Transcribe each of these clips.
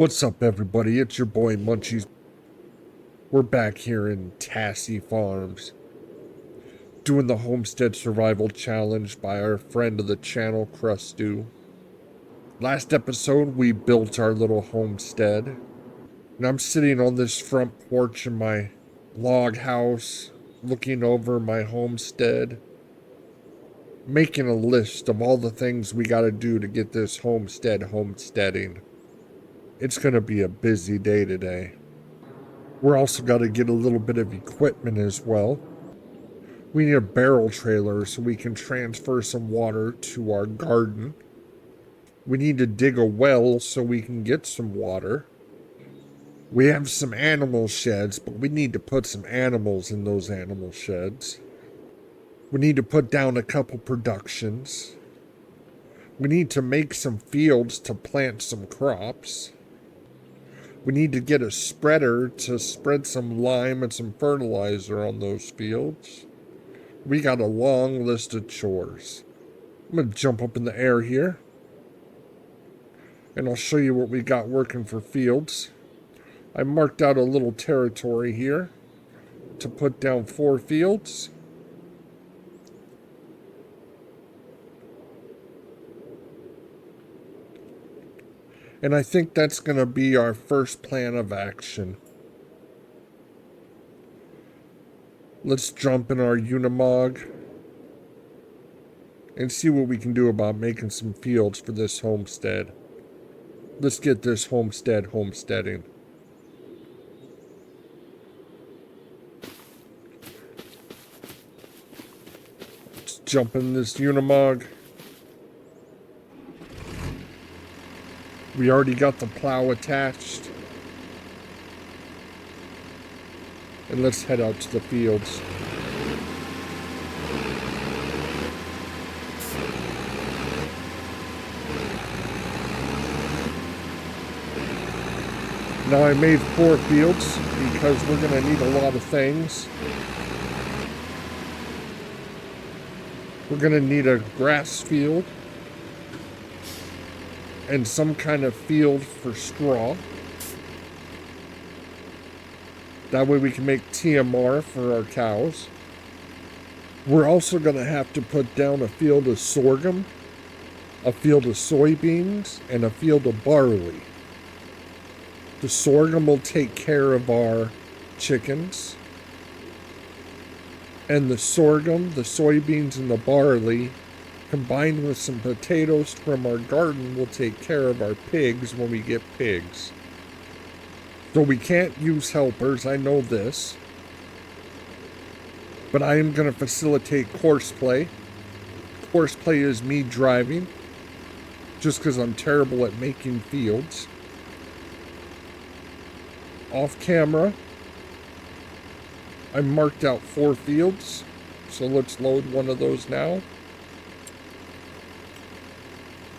What's up, everybody? It's your boy Munchiezzz. We're back here in Tassie Farms doing the Homestead Survival Challenge by our friend of the channel, Krustoo. Last episode, we built our little homestead, and I'm sitting on this front porch in my log house, looking over my homestead, making a list of all the things we gotta do to get this homestead homesteading. It's going to be a busy day today. We're also got to get a little bit of equipment as well. We need a barrel trailer so we can transfer some water to our garden. We need to dig a well so we can get some water. We have some animal sheds, but we need to put some animals in those animal sheds. We need to put down a couple productions. We need to make some fields to plant some crops. We need to get a spreader to spread some lime and some fertilizer on those fields. We got a long list of chores. I'm going to jump up in the air here, and I'll show you what we got working for fields. I marked out a little territory here to put down 4 fields. And I think that's going to be our first plan of action. Let's jump in our Unimog and see what we can do about making some fields for this homestead. Let's get this homestead homesteading. Let's jump in this Unimog. We already got the plow attached. And let's head out to the fields. Now I made 4 fields because we're going to need a lot of things. We're going to need a grass field and some kind of field for straw. That way we can make TMR for our cows. We're also going to have to put down a field of sorghum, a field of soybeans, and a field of barley. The sorghum will take care of our chickens. And the sorghum, the soybeans, and the barley, combined with some potatoes from our garden, will take care of our pigs when we get pigs. So we can't use helpers, I know this. But I am going to facilitate courseplay. Courseplay is me driving, just because I'm terrible at making fields. Off camera, I marked out 4 fields, so let's load one of those now.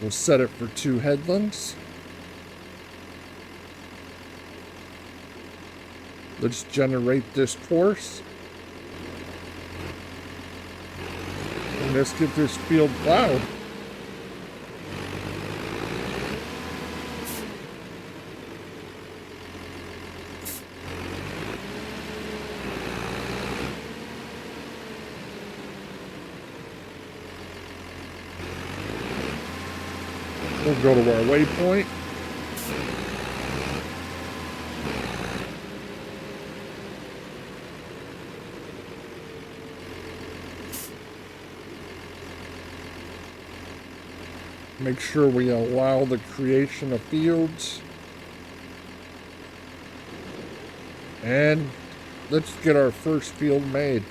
We'll set it for 2 headlands. Let's generate this course. And let's get this field plowed. We'll go to our waypoint. Make sure we allow the creation of fields. And let's get our first field made.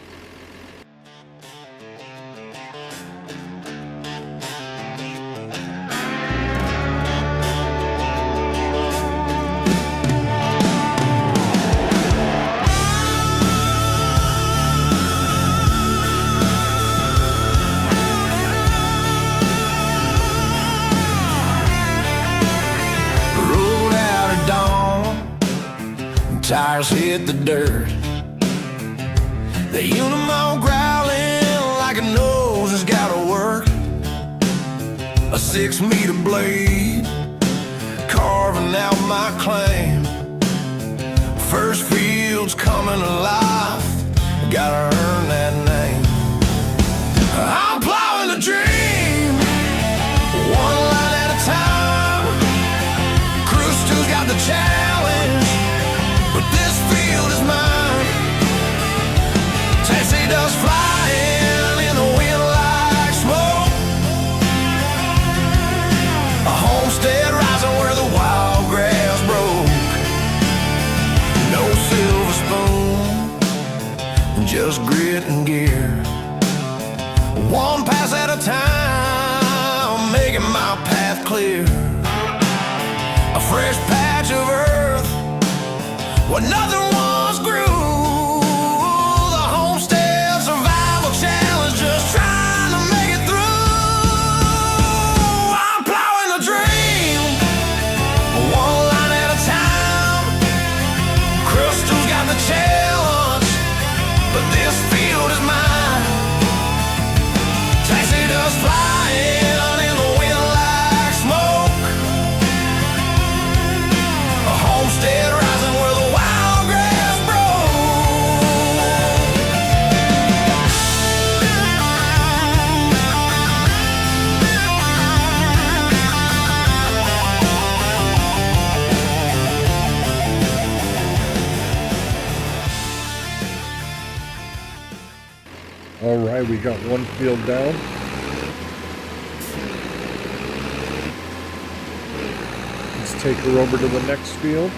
Tires hit the dirt. The Unimog growling like a nose has gotta work. A 6-meter blade carving out my claim. First field's coming alive, gotta earn that name. I'm plowing a dream, one line at a time. Krustoo's got the challenge, but this field is mine. Taxi dust flying in the wind like smoke. A homestead rising where the wild grass broke. No silver spoon, just grit and gear. One pass at a time, making my path clear. A fresh patch of earth where nothing once grew. The Homestead Survival Challenge, just trying to make it through. I'm plowing a dream, one line at a time. Krustoo's got the challenge, but this field is mine. Taxi dust flying in the wind like smoke. A homestead rising where the wild grass All right, we got one field down. Let's take her over to the next field.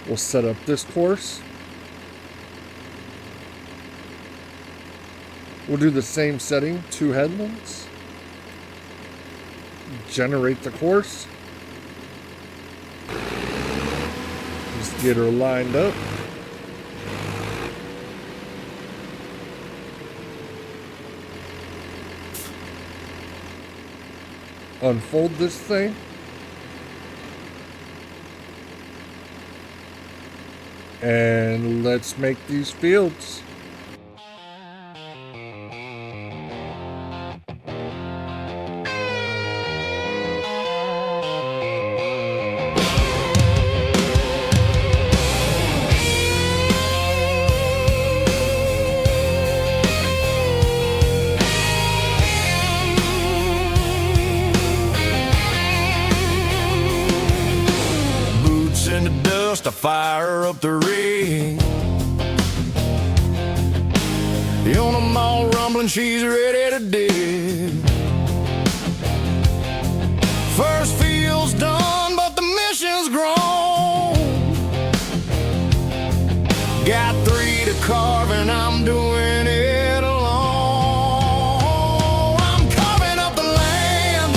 We'll set up this course. We'll do the same setting, 2 headlands. Generate the course. Just get her lined up. Unfold this thing. And let's make these fields. in the dust, I fire up the rig. On them all rumbling, she's ready to dig. First field's done, but the mission's grown. Got 3 to carve and I'm doing it alone. I'm carving up the land,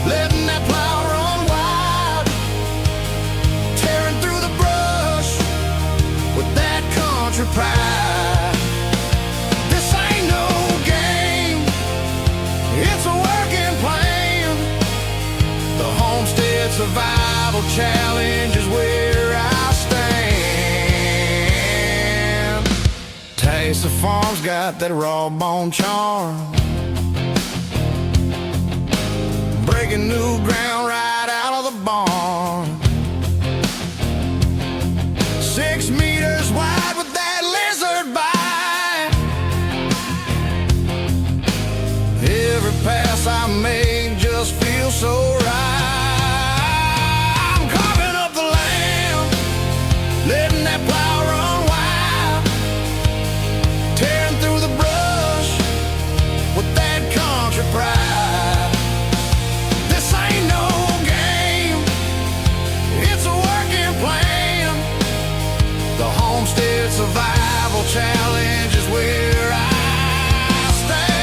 letting that plow run wide, tearing through the brush with that country pride. This ain't no game, it's a working plan. The Homestead Survival Challenge is where I stand. Taste the farm's got that raw bone charm, breaking new ground right out of the barn. 6 meters wide with that lizard bite. Every pass I make just feels so right. I'm carving up the land, letting that plow run wild, tearing through the brush with that country pride. This ain't no game, it's a working plan. The Homestead Survival Challenge is where I stand.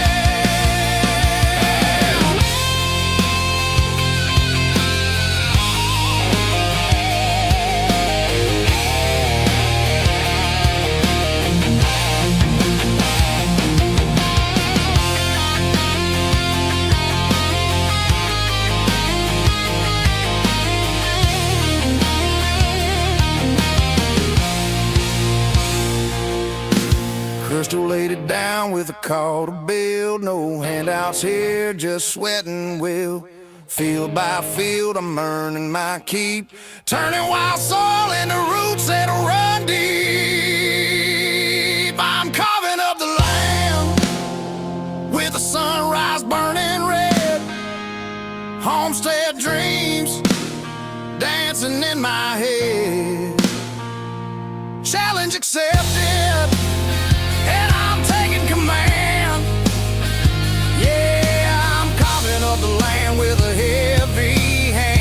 down with a call to build. No handouts here, just sweat and will. Field by field, I'm earning my keep. Turning wild soil into roots that'll run deep. I'm carving up the land with the sunrise burning red. Homestead dreams dancing in my head. Challenge accepted, and I'm taking command. Yeah, I'm carving up the land with a heavy hand.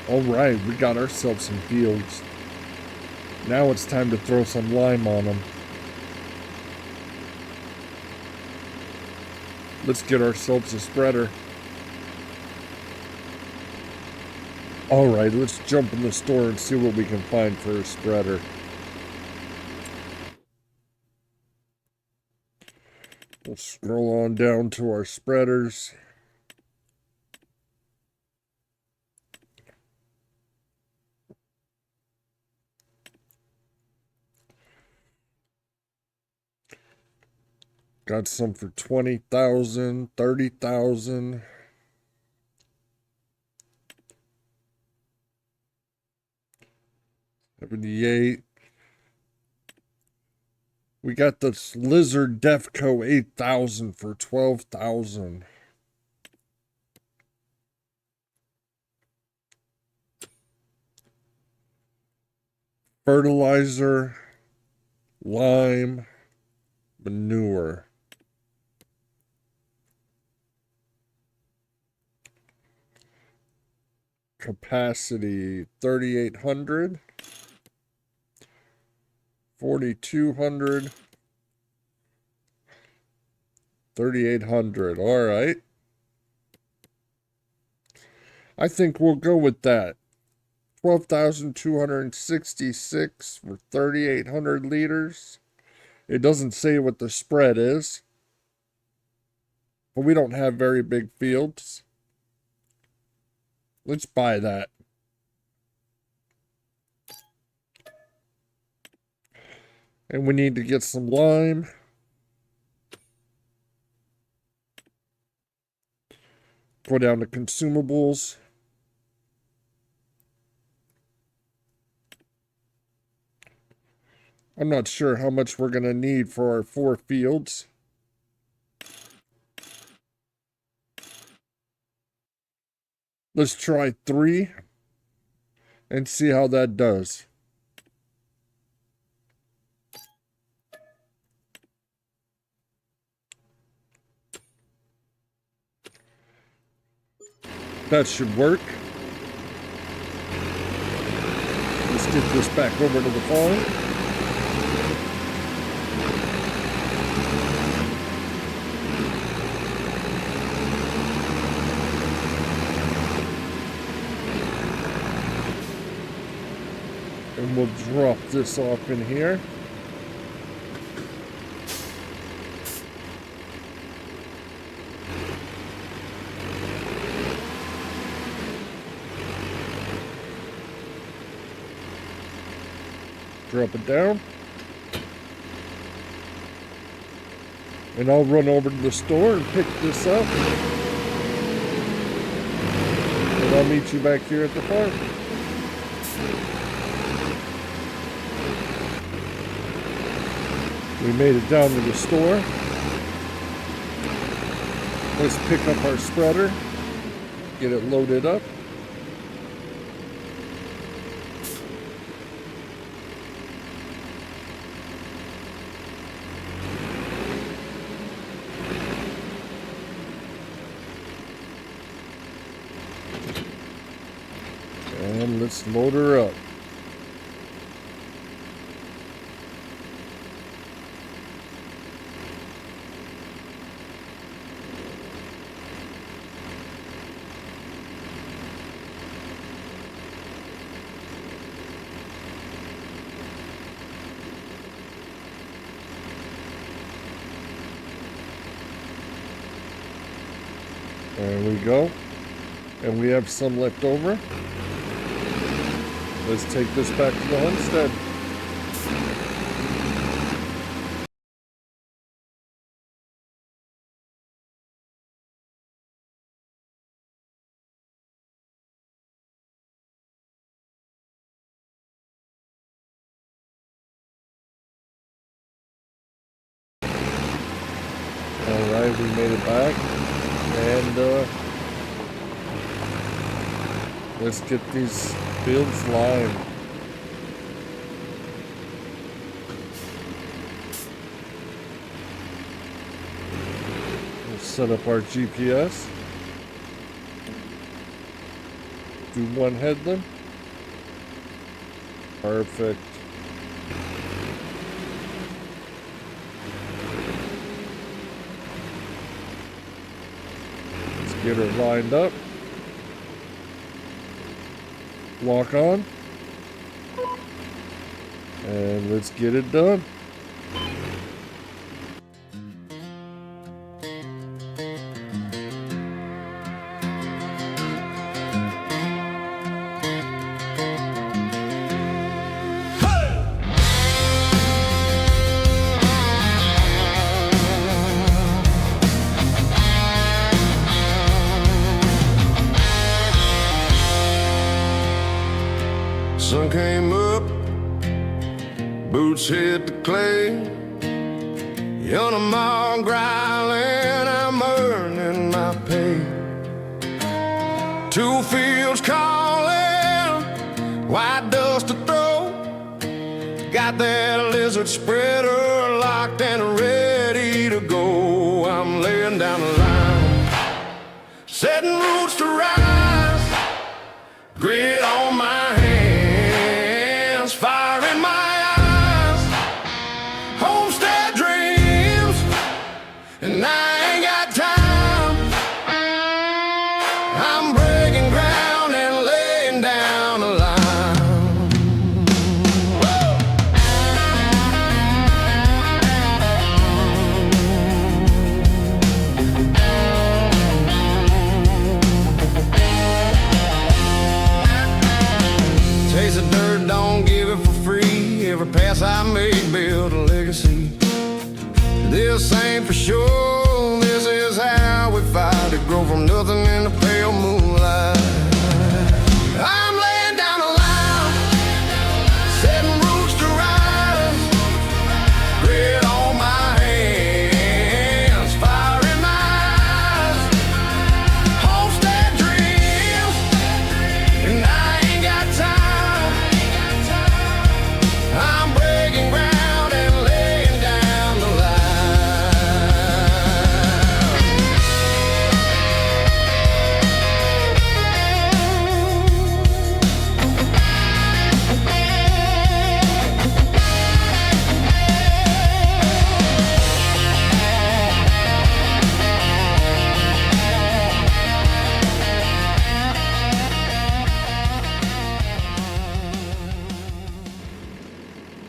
Alright, we got ourselves some fields. Now it's time to throw some lime on them. Let's get ourselves a spreader. Alright, let's jump in the store and see what we can find for a spreader. We'll scroll on down to our spreaders. Got some for 20,000, 30,000. $78. We got this Lizard Defco 8000 for 12,000. Fertilizer, lime, manure. Capacity 3,800, 4,200, 3,800. All right. I think we'll go with that. 12,266 for 3,800 liters. It doesn't say what the spread is, but we don't have very big fields. Let's buy that. And we need to get some lime. Go down to consumables. I'm not sure how much we're going to need for our 4 fields. Let's try 3 and see how that does. That should work. Let's get this back over to the farm. And we'll drop this off in here. Drop it down. And I'll run over to the store and pick this up. And I'll meet you back here at the farm. We made it down to the store. Let's pick up our spreader, get it loaded up. And let's load her up. There we go. And we have some left over. Let's take this back to the homestead. Alright, we made it back. And let's get these fields lined. We'll set up our GPS. Do one headland. Perfect. Get her lined up. Lock on. And let's get it done. Sun came up, boots hit the clay. On a mile growling, I'm earning my pay. 2 fields calling, white dust to throw. Got that lizard spreader locked and ready to go. I'm laying down the line, setting roots to rise. Grit on my hands, fire in my eyes. Homestead dreams, and I ain't got time. I'm breaking ground and laying down the line. Taste of dirt, don't give it for free. Every pass I make, build a legacy. This ain't for sure, this is how we fight to grow from nothing in the pale moonlight. I'm laying down the line, setting roots to rise. Grit on my hands, fire in my eyes. Homestead dreams, and I ain't got time. I'm breaking ground and laying down the line.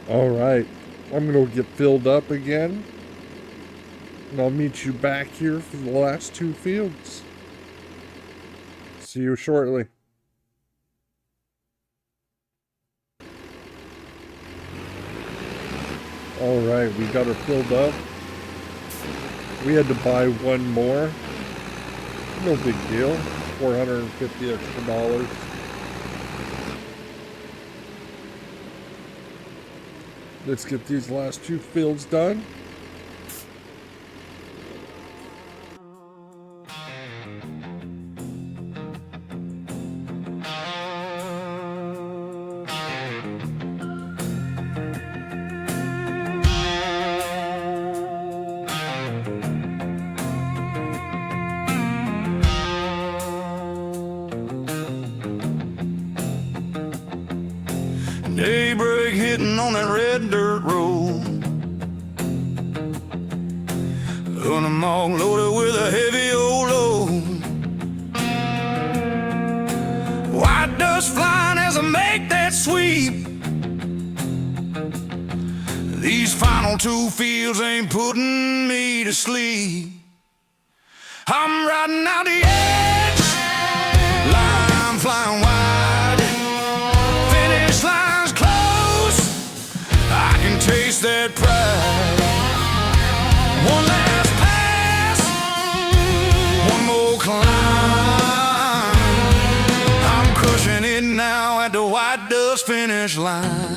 All right, I'm gonna get filled up again, and I'll meet you back here for the last 2 fields. See you shortly. All right, we got her filled up. We had to buy one more. No big deal. $450 extra. Let's get these last 2 fields done. Daybreak hitting on that red dirt road. On a mog loaded with a heavy old load. White dust flying as I make that sweep. These final 2 fields ain't putting me to sleep. I'm riding out the edge, line flying wide. Finish line's close, I can taste that pride. One last pass, one more climb. I'm crushing it now at the white dust finish line.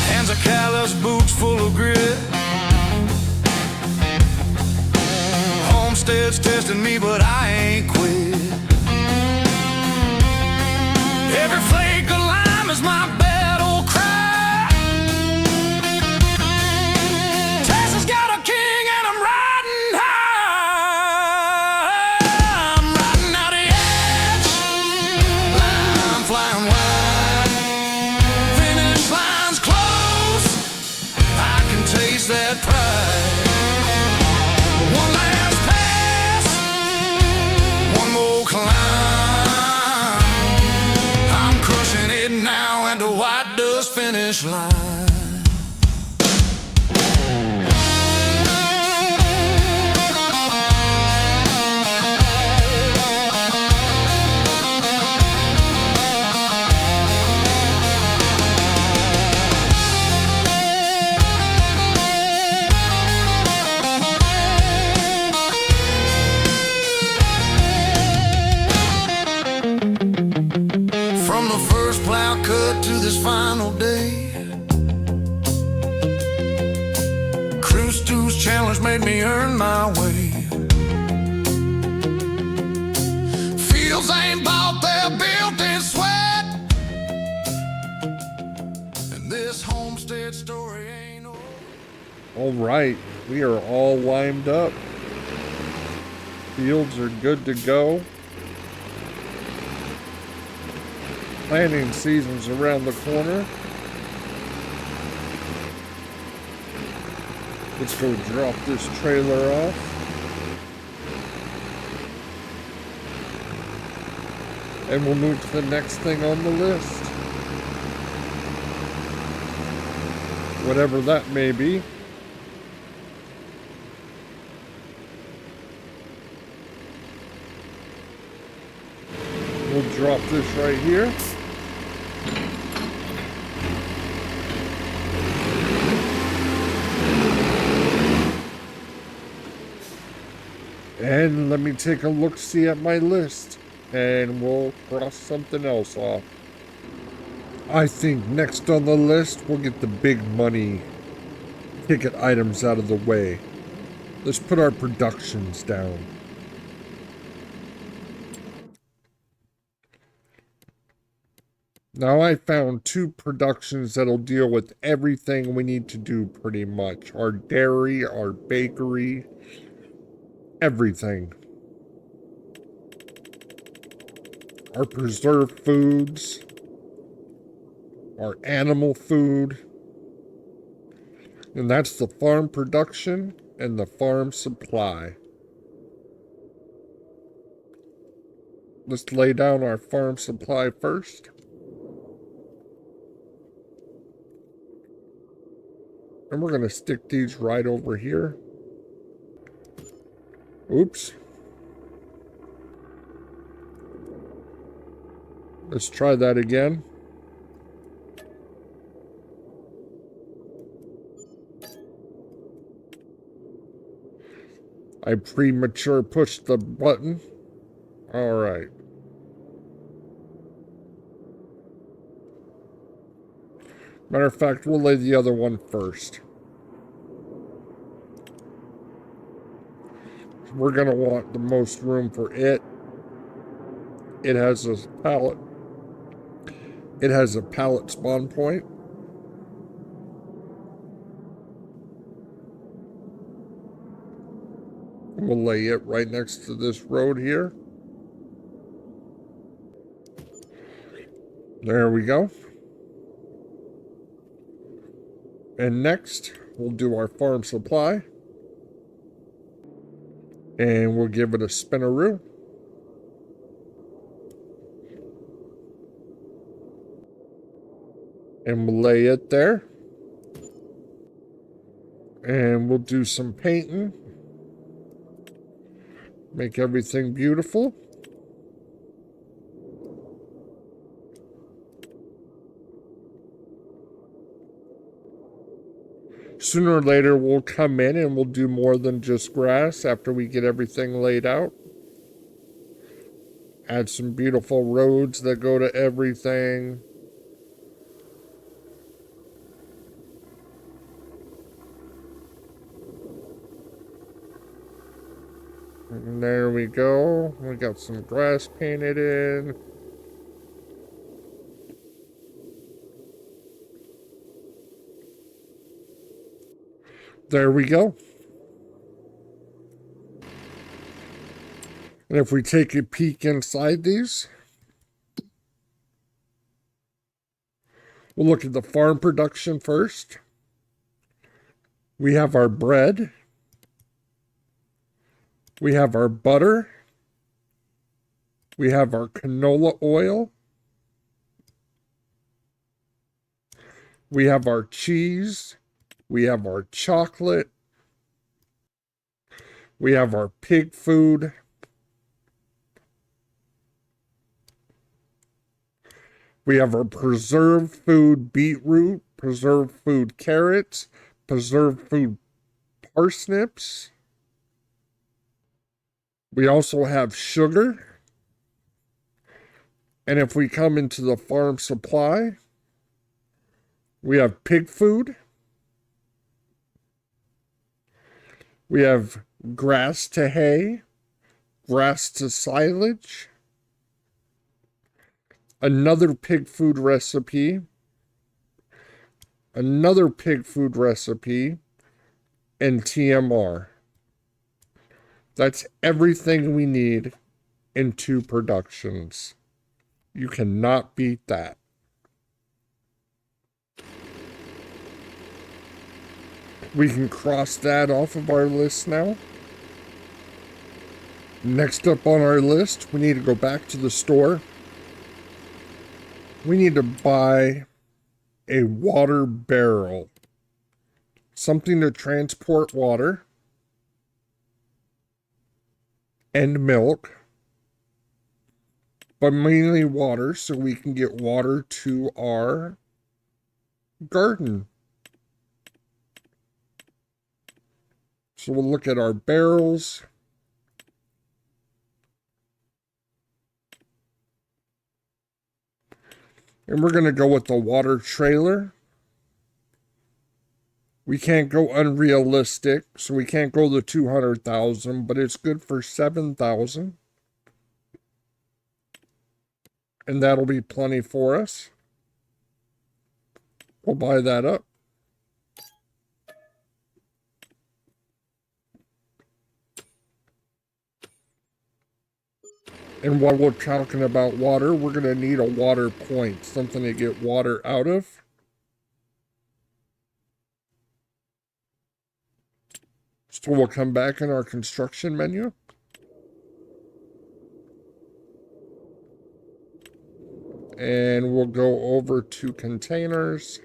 Hands are callous, boots full of grit. Homestead's testing me, but I ain't quit. Every flake of lime is my battle cry. Texas got a king and I'm riding high. I'm riding out the edge, line flying wide. Finish line's close, I can taste that pride. One last pass, one more climb. I'm crushing it now at the white dust finish line. From the first plow cut to this final day, Krustoo's challenge made me earn my way. Fields ain't bought, they're built in sweat. And this homestead story ain't over. All right, we are all limed up. Fields are good to go. Planting season's around the corner. Let's go drop this trailer off. And we'll move to the next thing on the list. Whatever that may be. We'll drop this right here. And let me take a look-see at my list, and we'll cross something else off. I think next on the list, we'll get the big money ticket items out of the way. Let's put our productions down. Now I found 2 productions that'll deal with everything we need to do pretty much. Our dairy, our bakery, everything. Our preserved foods, our animal food, and that's the farm production and the farm supply. Let's lay down our farm supply first. And we're going to stick these right over here. Oops. Let's try that again. I premature pushed the button. All right. Matter of fact, we'll lay the other one first. We're going to want the most room for it. It has a pallet. It has a pallet spawn point. We'll lay it right next to this road here. There we go. And next, we'll do our farm supply. And we'll give it a spinaroo. And we'll lay it there. And we'll do some painting. Make everything beautiful. Sooner or later, we'll come in and we'll do more than just grass after we get everything laid out. Add some beautiful roads that go to everything. And there we go. We got some grass painted in. There we go. And if we take a peek inside these, we'll look at the farm production first. We have our bread. We have our butter. We have our canola oil. We have our cheese. We have our chocolate. We have our pig food. We have our preserved food beetroot, preserved food carrots, preserved food parsnips. We also have sugar. And if we come into the farm supply, we have pig food. We have grass to hay, grass to silage, another pig food recipe, another pig food recipe, and TMR. That's everything we need in 2 productions. You cannot beat that. We can cross that off of our list now. Next up on our list, we need to go back to the store. We need to buy a water barrel. Something to transport water and milk, but mainly water so we can get water to our garden. So we'll look at our barrels. And we're going to go with the water trailer. We can't go unrealistic, so we can't go the 200,000, but it's good for 7,000. And that'll be plenty for us. We'll buy that up. And while we're talking about water, we're going to need a water point, something to get water out of. So we'll come back in our construction menu. And we'll go over to containers.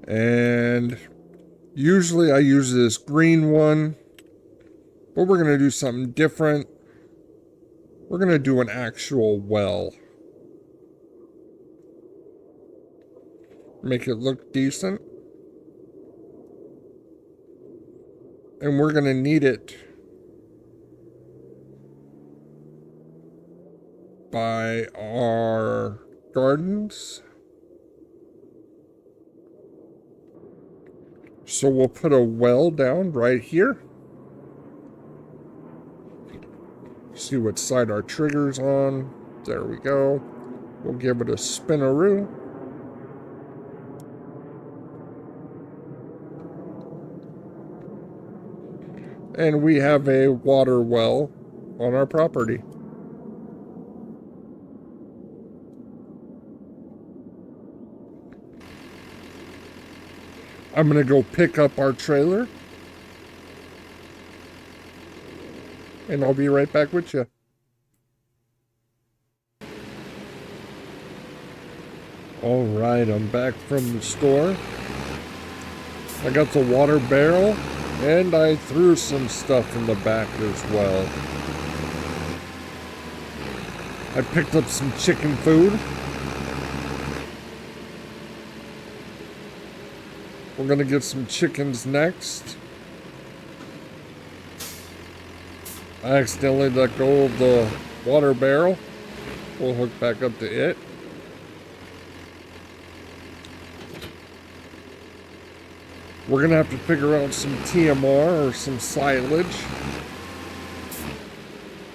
And usually I use this green one, but we're going to do something different. We're going to do an actual well. Make it look decent. And we're going to need it by our gardens. So we'll put a well down right here. See what side our trigger's on. There we go. We'll give it a spinaroo. And we have a water well on our property. I'm gonna go pick up our trailer. And I'll be right back with you. Alright, I'm back from the store. I got the water barrel, and I threw some stuff in the back as well. I picked up some chicken food. We're gonna get some chickens next. I accidentally let go of the water barrel. We'll hook back up to it. We're gonna have to figure out some TMR or some silage.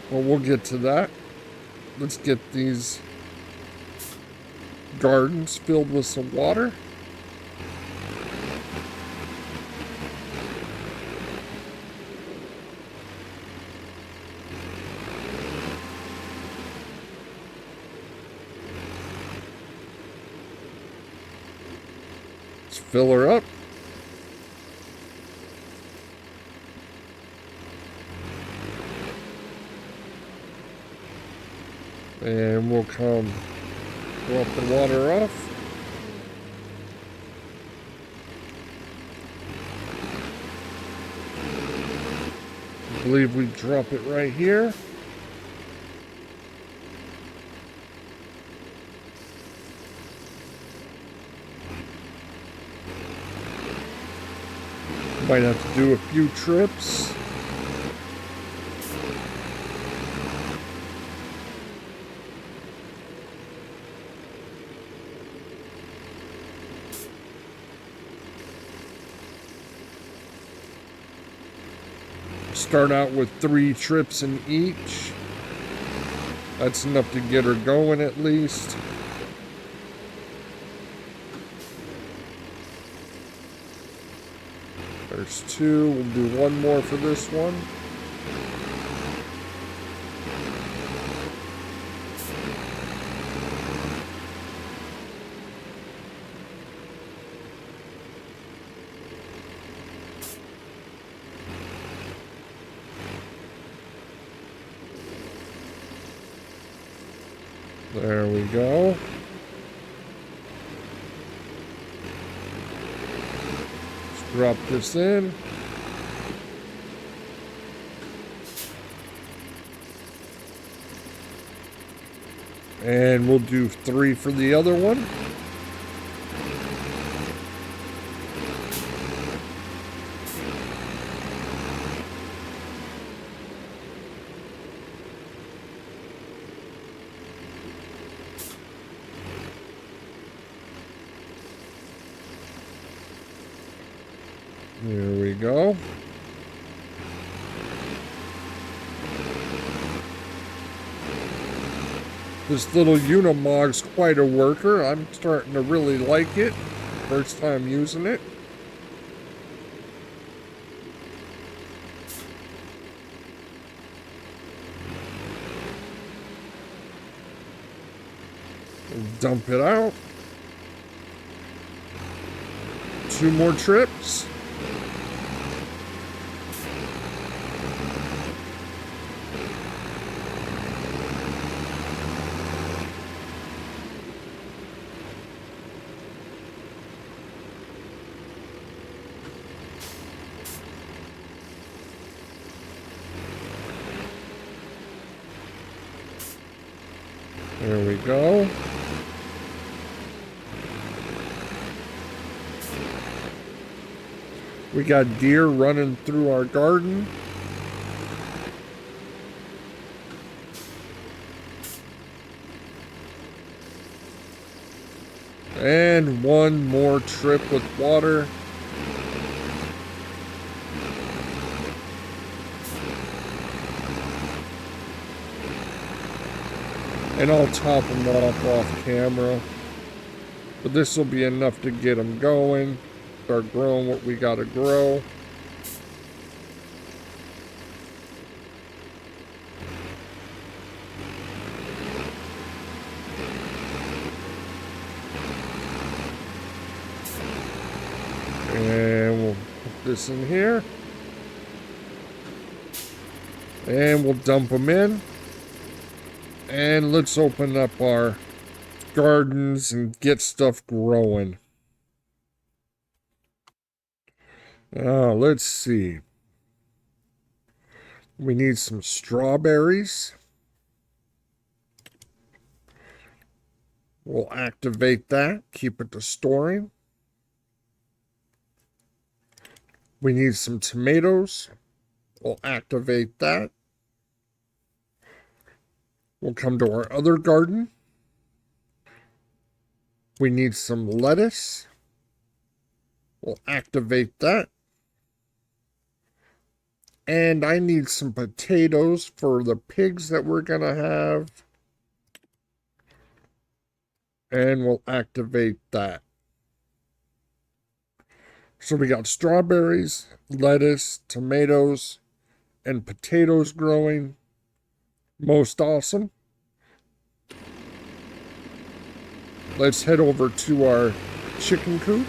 Well, we'll get to that. Let's get these gardens filled with some water. Let's fill her up. And we'll come drop the water off. I believe we drop it right here. Might have to do a few trips. Start out with 3 trips in each. That's enough to get her going at least. There's 2. We'll do 1 more for this one. There we go. Let's drop this in. And we'll do 3 for the other one. There we go. This little Unimog's quite a worker. I'm starting to really like it. First time using it. Dump it out. 2 more trips. There we go. We got deer running through our garden. And 1 more trip with water. And I'll top them off camera. But this will be enough to get them going. Start growing what we gotta grow. this in here. And we'll dump them in. And let's open up our gardens and get stuff growing. Let's see. We need some strawberries. We'll activate that, keep it to storing. We need some tomatoes. We'll activate that. We'll come to our other garden. We need some lettuce. We'll activate that. And I need some potatoes for the pigs that we're going to have. And we'll activate that. So we got strawberries, lettuce, tomatoes, and potatoes growing. Most awesome. Let's head over to our chicken coop.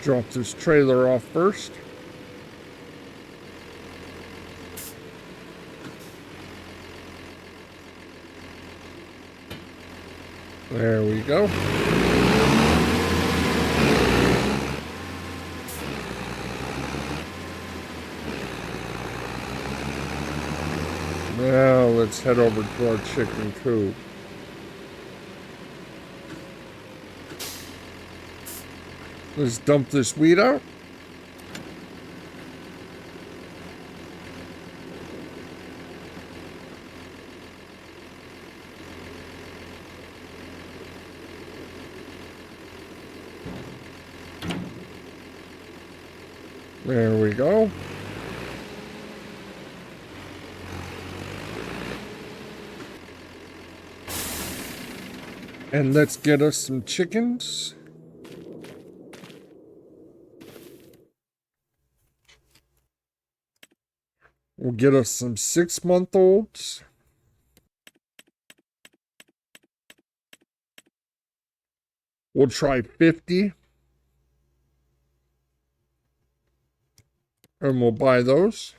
Drop this trailer off first. There we go. Now let's head over to our chicken coop. Let's dump this wheat out. There we go. And let's get us some chickens. We'll get us some 6-month-olds. We'll try 50. And we'll buy those.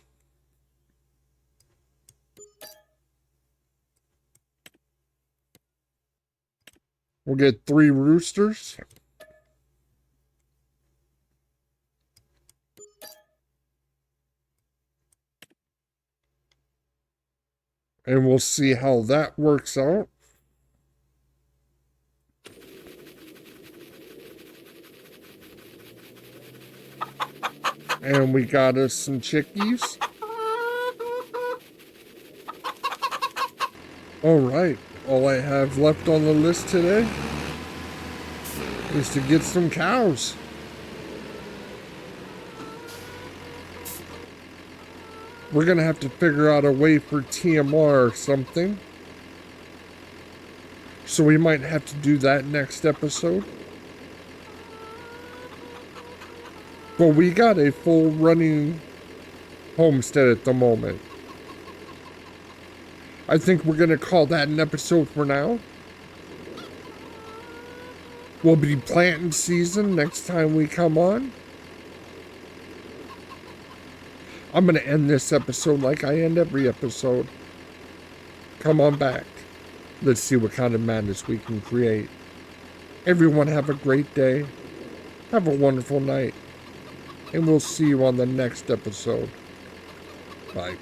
We'll get 3 roosters. And we'll see how that works out. And we got us some chickies. All right. All I have left on the list today is to get some cows. We're going to have to figure out a way for TMR or something. So we might have to do that next episode. But we got a full running homestead at the moment. I think we're going to call that an episode for now. We'll be planting season next time we come on. I'm going to end this episode like I end every episode. Come on back. Let's see what kind of madness we can create. Everyone have a great day. Have a wonderful night. And we'll see you on the next episode. Bye.